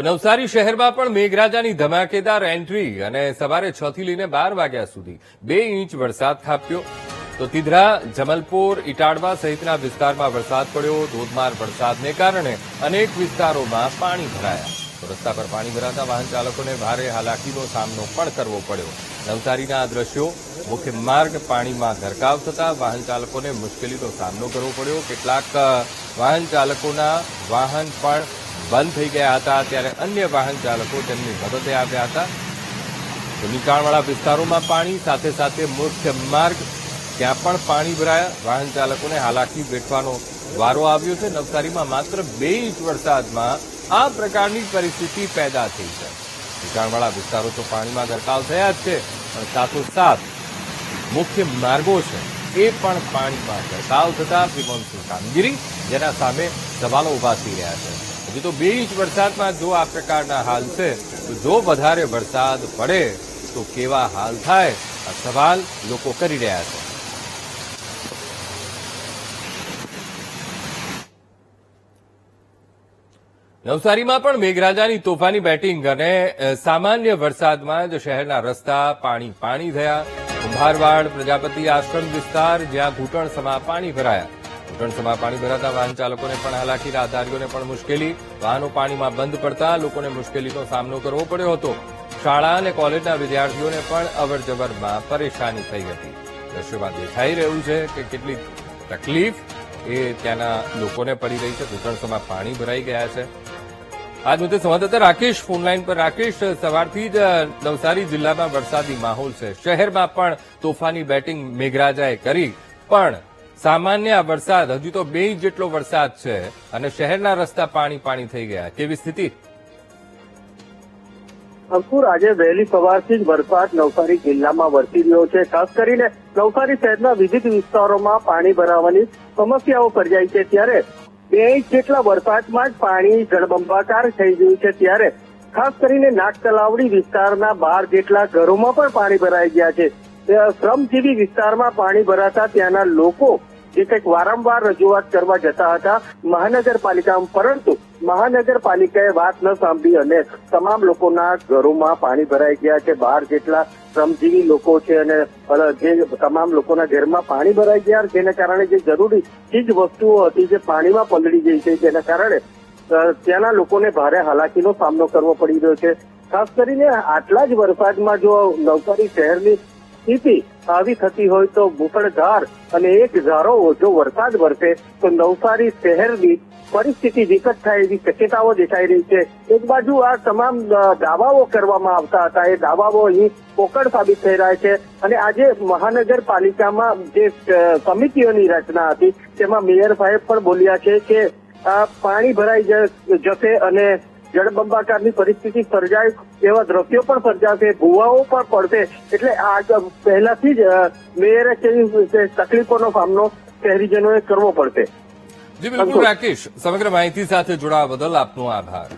નવસારી શહેરમાં પણ મેઘરાજાની ધમાકેદાર એન્ટ્રી અને સવારે 6 થી લઈને 12 વાગ્યા સુધી 2 ઇંચ વરસાદ ખાબક્યો. તો તિધરા, જમલપુર, ઇટાડવા સહિતના વિસ્તારમાં વરસાદ પડ્યો. ધોધમાર વરસાદને કારણે અનેક વિસ્તારોમાં પાણી ભરાયા. તો રસ્તા પર પાણી ભરાતા વાહન ચાલકોને ભારે હાલાકીનો સામનો પણ કરવો પડ્યો. નવસારીના આ દ્રશ્યો, મુખ્ય માર્ગ પાણીમાં ગરકાવ થતા વાહન ચાલકોને મુશ્કેલીનો સામનો કરવો પડ્યો. કેટલાક વાહન ચાલકોના વાહન પણ બંધ થઈ ગયા હતા, ત્યારે અન્ય વાહન ચાલકો તેમની મદદે આવ્યા હતા. તો નીચાણવાળા વિસ્તારોમાં પાણી, સાથે સાથે મુખ્ય માર્ગ ત્યાં પણ પાણી ભરાયા. વાહન ચાલકોને હાલાકી વેઠવાનો વારો આવ્યો છે. નવસારીમાં માત્ર 2 ઇંચ વરસાદમાં આ પ્રકારની પરિસ્થિતિ પેદા થઈ છે. નીચાણવાળા વિસ્તારો તો પાણીમાં ગરકાવ થયા જ છે, પણ સાથોસાથ મુખ્ય માર્ગો છે એ પણ પાણીમાં ગરકાવ થતા પ્રિમોન્સૂન કામગીરી, જેના સામે સવાલો ઉભા થઈ રહ્યા છે. હજી તો 2 ઇંચ વરસાદમાં જો આ પ્રકારના હાલ છે, તો જો વધારે વરસાદ પડે તો કેવા હાલ થાય, આ સવાલ લોકો કરી રહ્યા છે. નવસારીમાં પણ મેઘરાજાની તોફાની બેટિંગ અને સામાન્ય વરસાદમાં જ શહેરના રસ્તા પાણી થયા. કુંભારવાડ પ્રજાપતિ આશ્રમ વિસ્તાર, જ્યાં ઘૂંટણસમા પાણી ભરાયા. ઘૂંટણસમા પાણી ભરાતા વાહન ચાલકોને પણ હાલાકી, રાહદારીઓને પણ મુશ્કેલી. વાહનો પાણીમાં બંધ પડતા લોકોને મુશ્કેલીનો સામનો કરવો પડ્યો હતો. શાળા અને કોલેજના વિદ્યાર્થીઓને પણ અવરજવરમાં પરેશાની થઈ હતી. દ્રશ્યોમાં દેખાઈ રહ્યું છે કે કેટલી તકલીફ એ ત્યાંના લોકોને પડી રહી છે. ઘૂંટણસમા પાણી ભરાઈ ગયા છે. આજ મુદ્દે સંવાદદાતા રાકેશ ફોનલાઈન પર. રાકેશ, સવારથી જ નવસારી જિલ્લામાં વરસાદી માહોલ છે. શહેરમાં પણ તોફાની બેટિંગ મેઘરાજાએ કરી, પણ સામાન્ય વરસાદ, હજુ તો 2 ઇંચ જેટલો વરસાદ છે અને શહેરના રસ્તા પાણી થઈ ગયા. કેવી સ્થિતિ? અંકુર, આજે વહેલી સવારથી જ વરસાદ નવસારી જિલ્લામાં વરસી રહ્યો છે. ખાસ કરીને નવસારી શહેરના વિવિધ વિસ્તારોમાં પાણી ભરાવાની સમસ્યાઓ સર્જાઈ છે. ત્યારે 2 ઇંચ જેટલા વરસાદમાં જ પાણી જળબંબાકાર થઈ ગયું છે. ત્યારે ખાસ કરીને નાગતલાવડી વિસ્તારના 12 જેટલા ઘરોમાં પણ પાણી ભરાઈ ગયા છે. શ્રમજીવી વિસ્તારમાં પાણી ભરાતા ત્યાંના લોકો જે કંઈક વારંવાર રજૂઆત કરવા જતા હતા મહાનગરપાલિકામાં, પરંતુ મહાનગરપાલિકાએ વાત ન સાંભળી અને તમામ લોકોના ઘરોમાં પાણી ભરાઈ ગયા છે. 12 જેટલા શ્રમજીવી લોકો છે અને જે તમામ લોકોના ઘરમાં પાણી ભરાઈ ગયા, જેના કારણે જે જરૂરી ચીજ વસ્તુઓ હતી જે પાણીમાં પલળી ગઈ છે, જેના કારણે ત્યાંના લોકોને ભારે હાલાકીનો સામનો કરવો પડી રહ્યો છે. ખાસ કરીને આટલા જ વરસાદમાં જો નવસારી શહેરની સ્થિતિ આવી થતી હોય તો મુસળધાર અને એક ધારો ઓછો વરસાદ વરસે તો નવસારી શહેરની પરિસ્થિતિ વિકટ થાય એવી શક્યતાઓ દેખાઈ રહી છે. એક બાજુ આ તમામ દાવાઓ કરવામાં આવતા હતા, એ દાવાઓ અહીં પોકળ સાબિત થઈ રહ્યા છે. અને આજે મહાનગરપાલિકામાં જે સમિતિઓની રચના હતી તેમાં મેયર સાહેબ પણ બોલ્યા છે કે પાણી ભરાઈ જશે અને જળબંબાકારની પરિસ્થિતિ સર્જાય એવા દ્રશ્યો પણ સર્જાશે, ભૂવાઓ પણ પડશે. એટલે આ પહેલાથી જ મેયરે તકલીફોનો સામનો શહેરીજનોએ કરવો પડશે. જી બિલકુલ રાકેશ, સમગ્ર માહિતી સાથે જોડાવા બદલ આપનો આભાર.